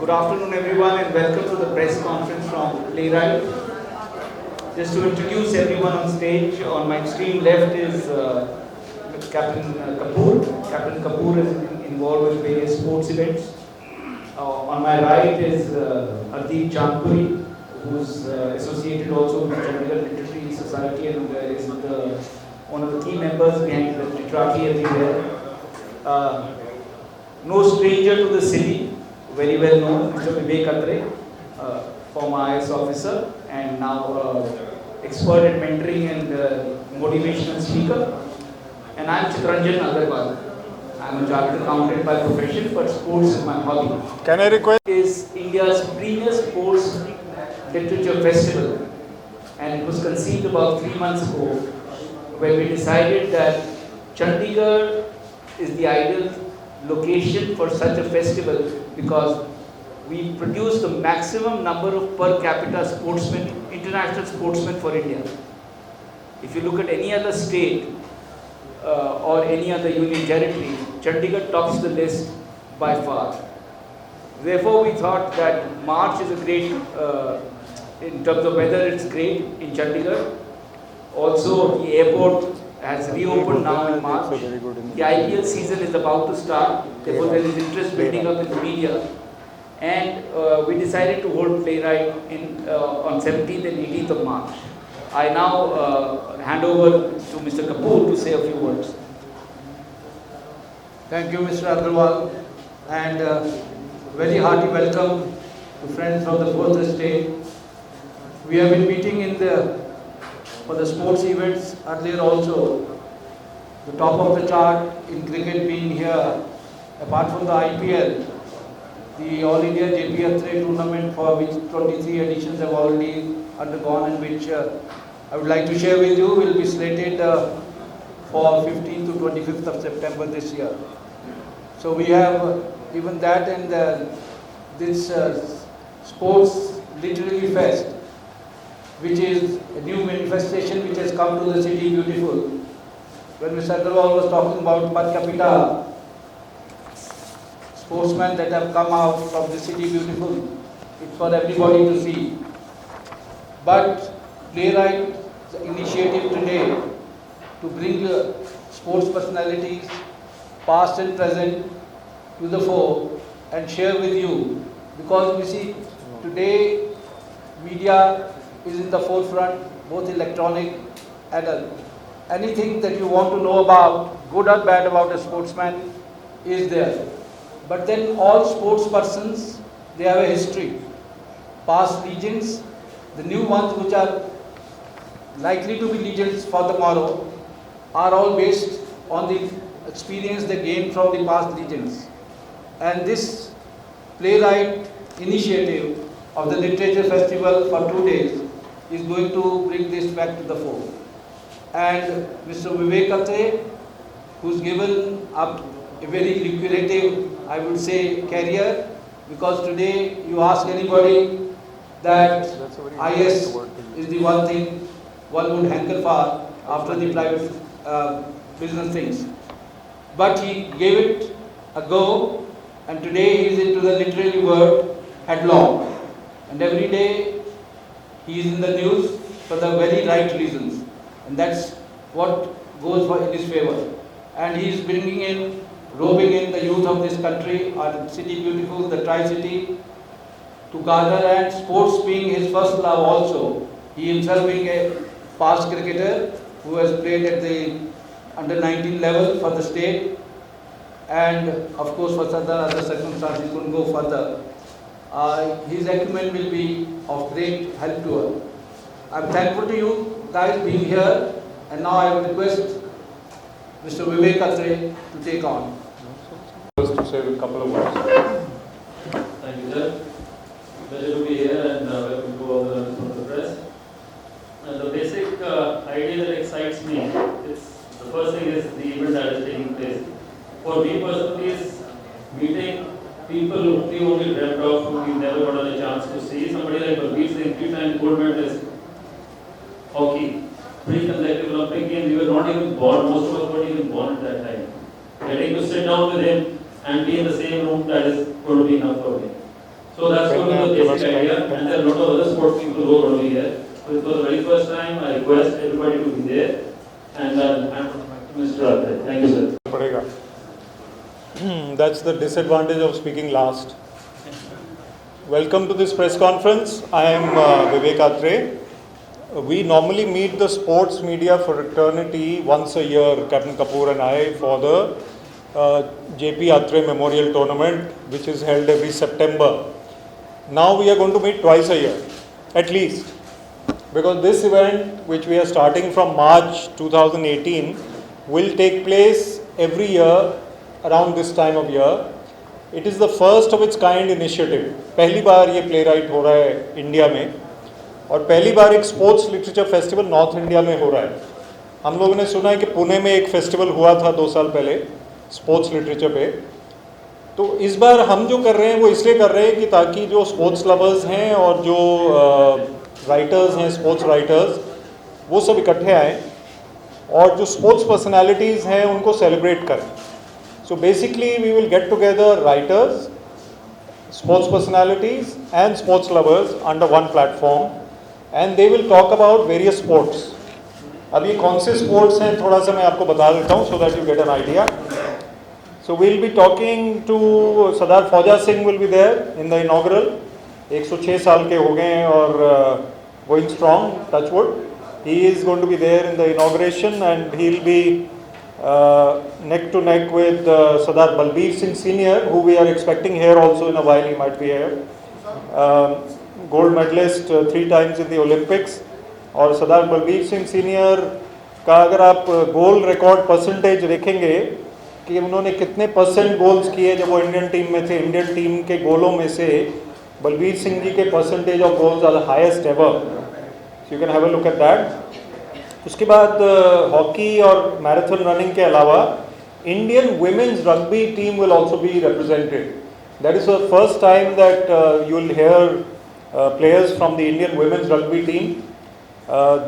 Good afternoon, everyone, and welcome to the press conference from Playwright. Just to introduce everyone on stage, on my extreme left is Captain Kapoor. Captain Kapoor is involved with various sports events. On my right is Hardeep Chandpuri, who's associated also with Chandigarh Literary Society and is one of the key members behind the Literati everywhere. No stranger to the city, very well known, Mr. Vivek Atre, former IS officer and now expert at mentoring and motivational speaker. And I'm Chitranjan Agarwal. I'm a chartered accountant by profession, but sports is my hobby. Can I request? Is India's premier sports literature festival, and it was conceived about 3 months ago, when we decided that Chandigarh is the ideal location for such a festival because we produce the maximum number of per capita sportsmen, international sportsmen for India. If you look at any other state or any other union territory, Chandigarh tops the list by far. Therefore, we thought that March is a great, in terms of weather, it's great in Chandigarh. Also, the airport has reopened now in March. The IPL season is about to start. Therefore, there is interest building up in the media. And we decided to hold Playwright on 17th and 18th of March. I now hand over to Mr. Kapoor to say a few words. Thank you, Mr. Agarwal, and very hearty welcome to friends from the fourth estate. We have been meeting for the sports events earlier also. The top of the chart in cricket being here, apart from the IPL, the All India JP Atre tournament, for which 23 editions have already undergone and which I would like to share with you, will be slated for 15th to 25th of September this year. So we have even that, and this sports literary fest, which is a new manifestation which has come to the city beautiful. When Mr. Agarwal was talking about per capita sportsmen that have come out from the city beautiful, it's for everybody to see. But Playwright, the initiative today to bring sports personalities, past and present, to the fore and share with you, because we see today media is in the forefront, both electronic and anything that you want to know about, good or bad about a sportsman, is there. But then all sports persons, they have a history, past legends, the new ones which are likely to be legends for tomorrow, are all based on the experience they gained from the past legends. And this Playwright initiative of the Literature Festival for 2 days is going to bring this back to the fore. And Mr. Vivek Atre, who's given up a very lucrative, I would say, career, because today you ask anybody that IS is the one thing one would hanker for after the private business things. But he gave it a go, and today he is into the literary world headlong. And every day he is in the news for the very right reasons. And that's what goes in his favor. And he is bringing in, roving in the youth of this country, our city beautiful, the Tri-City, to gather, and sports being his first love also. He himself being a past cricketer who has played at the under-19 level for the state, and of course for certain other circumstances he couldn't go further. His acumen will be of great help to us. I'm thankful to you guys being here, and now I would request Mr. Vivek Atre to take on. To say a couple of words. Thank you, sir. Pleasure to be here, and welcome to all the members of the press. And the basic idea that excites me is, the first thing is the event that is taking place. For me personally, is meeting people who we only dreamt of, who we never got a chance to see. Somebody like Balbir Singh, 3-time gold medalist hockey, 3 consecutive Olympic games. We were not even born, most of us weren't even born at that time. Getting to sit down with him and be in the same room, that is going to be enough for me. So that's going to be the basic idea, and there are a lot of other sports people who are going to be here. So for the very first time, I request everybody to be there, and I'm Mr. Atre. Thank you, sir. पड़ेगा. That's the disadvantage of speaking last. Welcome to this press conference. I am Vivek Atre. We normally meet the sports media fraternity once a year, Captain Kapoor and I, for the JP Atre Memorial Tournament, which is held every September. Now we are going to meet twice a year, at least. Because this event, which we are starting from March 2018, will take place every year around this time of year. It is the first of its kind initiative. पहली बार ये playwright हो रहा है India में, और पहली बार एक sports literature festival north India में हो रहा है. हम लोगों ने सुना है कि पुणे में एक फेस्टिवल हुआ था 2 साल पहले स्पोर्ट्स लिटरेचर पे. तो इस बार हम जो कर रहे हैं वो इसलिए कर रहे हैं कि ताकि जो स्पोर्ट्स लवर्स हैं और जो राइटर्स हैं, स्पोर्ट्स राइटर्स, वो सब इकट्ठे आए और जो स्पोर्ट्स पर्सनालिटीज़ हैं उनको सेलिब्रेट करें. So basically we will get together writers, sports personalities and sports lovers under one platform, and they will talk about various sports. अब ये कौन से स्पोर्ट्स हैं थोड़ा सा मैं आपको बता देता हूँ, so that you get an idea. So we'll be talking to Sardar Fauja Singh will be there in the inaugural. 106 साल के हो गए हैं और going strong, touch wood. He is going to be there in the inauguration, and he'll be neck to neck with Sardar Balbir Singh Senior, who we are expecting here also in a while. He might be here. Gold medalist 3 times in the Olympics. और सरदार Balbir Singh senior का अगर आप गोल record percentage देखेंगे कि उन्होंने कितने percent goals किए जब वो इंडियन टीम में थे, इंडियन टीम के गोलों में से बलबीर सिंह जी के percentage of goals are the highest ever. So you can have a look at that. उसके बाद हॉकी और मैराथन रनिंग के अलावा Indian women's rugby team will also be represented. That is the first time that you will hear players from the Indian women's rugby team.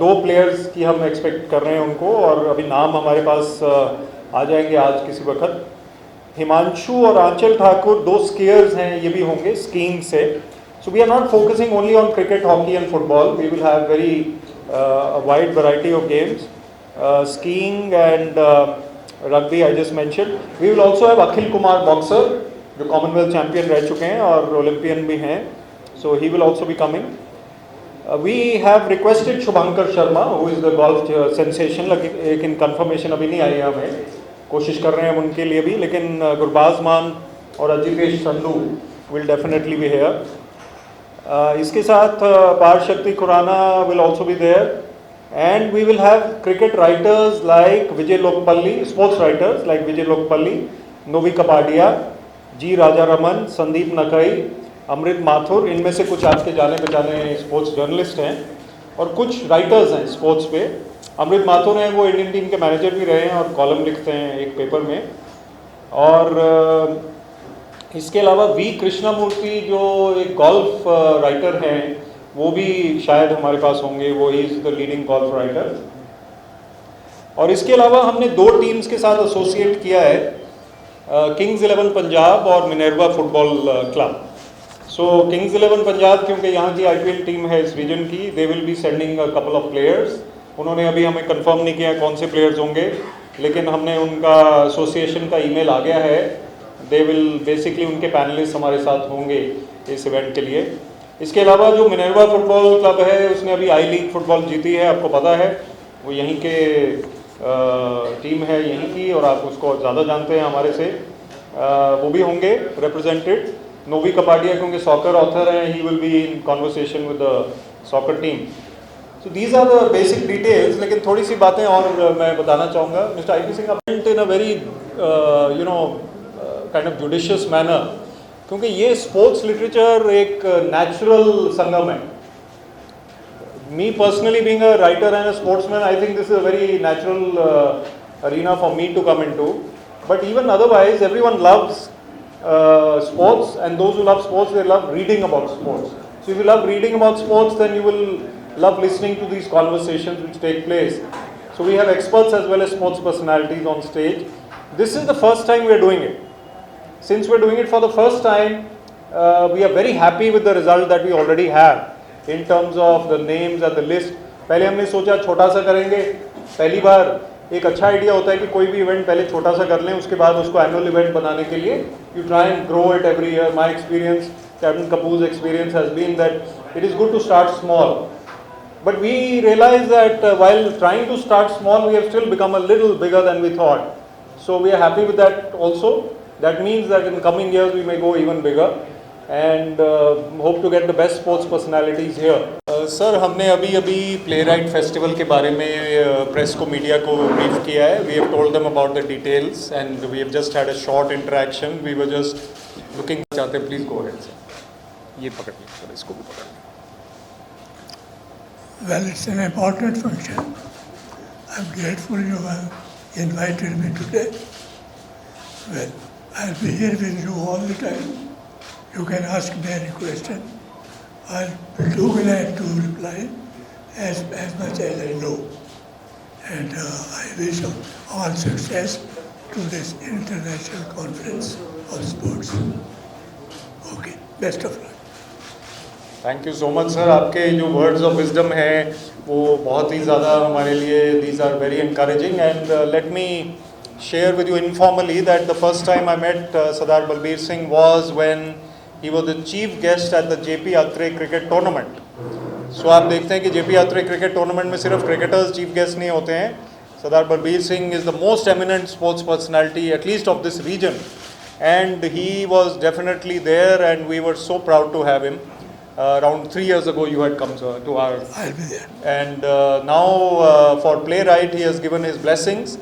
2 players की हम expect कर रहे हैं उनको, और अभी नाम हमारे पास आ जाएंगे आज किसी वक्त. हिमांशु और आंचल ठाकुर 2 स्कीयर्स हैं, ये भी होंगे स्कीइंग से. So we are not focusing only on cricket, hockey and football. We will have very wide variety of games, skiing and rugby I just mention. We will also have Akhil Kumar boxer, जो commonwealth champion रह चुके हैं और olympian भी हैं. So he will also be coming. We have requested Shubhankar Sharma, who is the golf sensation, लेकिन confirmation अभी नहीं आई है हमें. कोशिश कर रहे हैं हम उनके लिए भी, लेकिन गुरबाज मान और Ajitesh Sandhu will definitely be here. इसके साथ पार शक्ति Khurana will also be there, and we will have cricket writers like Vijay Lokpalli, sports writers like Vijay Lokpalli, Novi Kapadia, G Rajaraman, Sandeep Nakai, अमृत माथुर. इनमें से कुछ आपके जाने पहचाने स्पोर्ट्स जर्नलिस्ट हैं और कुछ राइटर्स हैं स्पोर्ट्स पे. अमृत माथुर हैं, वो इंडियन टीम के मैनेजर भी रहे हैं और कॉलम लिखते हैं एक पेपर में. और इसके अलावा वी कृष्णमूर्ति जो एक गोल्फ राइटर हैं, वो भी शायद हमारे पास होंगे. वो he is the leading golf writer. और इसके अलावा हमने 2 टीम्स के साथ एसोसिएट किया है, किंग्स 11 पंजाब और मिनर्वा फुटबॉल क्लब. सो किंग्स 11 पंजाब, क्योंकि यहाँ की IPL टीम है इस रीजन की, they will be sending a couple of players. उन्होंने अभी हमें कंफर्म नहीं किया कौन से प्लेयर्स होंगे, लेकिन हमने उनका एसोसिएशन का ईमेल आ गया है. दे विल बेसिकली, उनके पैनलिस्ट हमारे साथ होंगे इस इवेंट के लिए. इसके अलावा जो मिनर्वा फुटबॉल क्लब है, उसने अभी आई लीग फुटबॉल जीती है, आपको पता है. वो यहीं के टीम है यहीं की, और आप उसको ज़्यादा जानते हैं हमारे से. वो भी होंगे रिप्रेजेंटेड. नोवी कपाडिया क्योंकि सॉकर ऑथर हैं, he will be in conversation with the soccer team. So these are the basic details. लेकिन थोड़ी सी बातें और मैं बताना चाहूँगा. Mister IP Singh update in a very kind of judicious manner, क्योंकि ये स्पोर्ट्स लिटरेचर एक नेचुरल संगम है. Me personally being a writer and a sportsman, I think this is a very natural arena for me to come into. But even otherwise, everyone loves sports, and those who love sports, they love reading about sports. So if you love reading about sports, then you will love listening to these conversations which take place. So we have experts as well as sports personalities on stage. This is the first time we are doing it. Since we are doing it for the first time, we are very happy with the result that we already have in terms of the names and the list. पहले हमने सोचा छोटा सा करेंगे, पहली बार एक अच्छा idea होता है कि कोई भी इवेंट पहले छोटा सा कर लें, उसके बाद उसको एनुअल इवेंट बनाने के लिए you try and grow it every year. My experience, captain Kapoor's experience has been that it is good to start small. But we realize that while trying to start small, we have still become a little bigger than we thought. So we are happy with that also. That means that in coming years we may go even bigger and hope to get the best sports personalities here. Sir, हमने अभी playwright festival के बारे में press को media को brief किया है. We have told them about the details and we have just had a short interaction. We were just looking. चाहते हैं, please go ahead sir. ये पकड़ लीजिए सर, इसको भी पकड़ लीजिए. Well, it's an important function. I'm grateful you have invited me today. Well, I'll be here with you all the time. You can ask me any question. I'll be too glad to reply as much as I know. And I wish all success to this international conference of sports. Okay, best of luck. Thank you so much sir. आपके जो words of wisdom हैं वो बहुत ही ज़्यादा हमारे लिए these are very encouraging. And let me share with you informally that the first time I met Sardar Balbir Singh was when he was the chief guest at the JP Atre cricket tournament. सो आप देखते हैं कि जेपी अत्रे क्रिकेट टूर्नामेंट में सिर्फ cricketers chief guest नहीं होते हैं. Sardar Balbir Singh is the most eminent sports personality at least of this region, and he was definitely there and we were so proud to have him. Around 3 years ago you had come sir, to our... I'll be there. And now for Playwright he has given his blessings,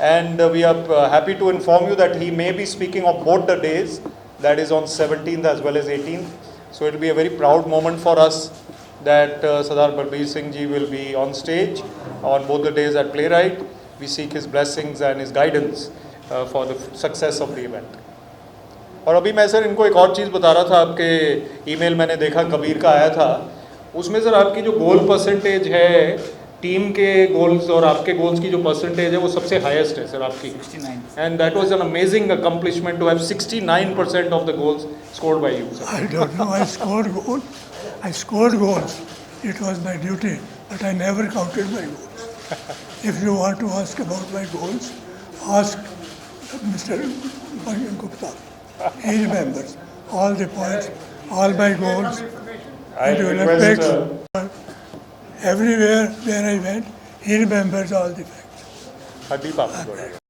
and we are happy to inform you that he may be speaking of both the days, that is on 17th as well as 18th. So it will be a very proud moment for us that Sardar Balbir Singh ji will be on stage on both the days at Playwright. We seek his blessings and his guidance for the success of the event. और अभी मैं sir इनको एक और चीज़ बता रहा था. आपके ईमेल मैंने देखा कबीर का आया था, उसमें सर आपकी जो गोल परसेंटेज है, टीम के गोल्स और आपके गोल्स की जो परसेंटेज है वो सबसे हाईएस्ट है सर आपकी. 69. And that was an amazing accomplishment to have 69% of the goals scored by you sir. I don't know, I scored goals. It was my duty, but I never counted my goals. If you want to ask about my goals, ask Mr. Gupta. He remembers all the points, all my goals. I And you will request everywhere where I went, he remembers all the facts. Hardeep, आप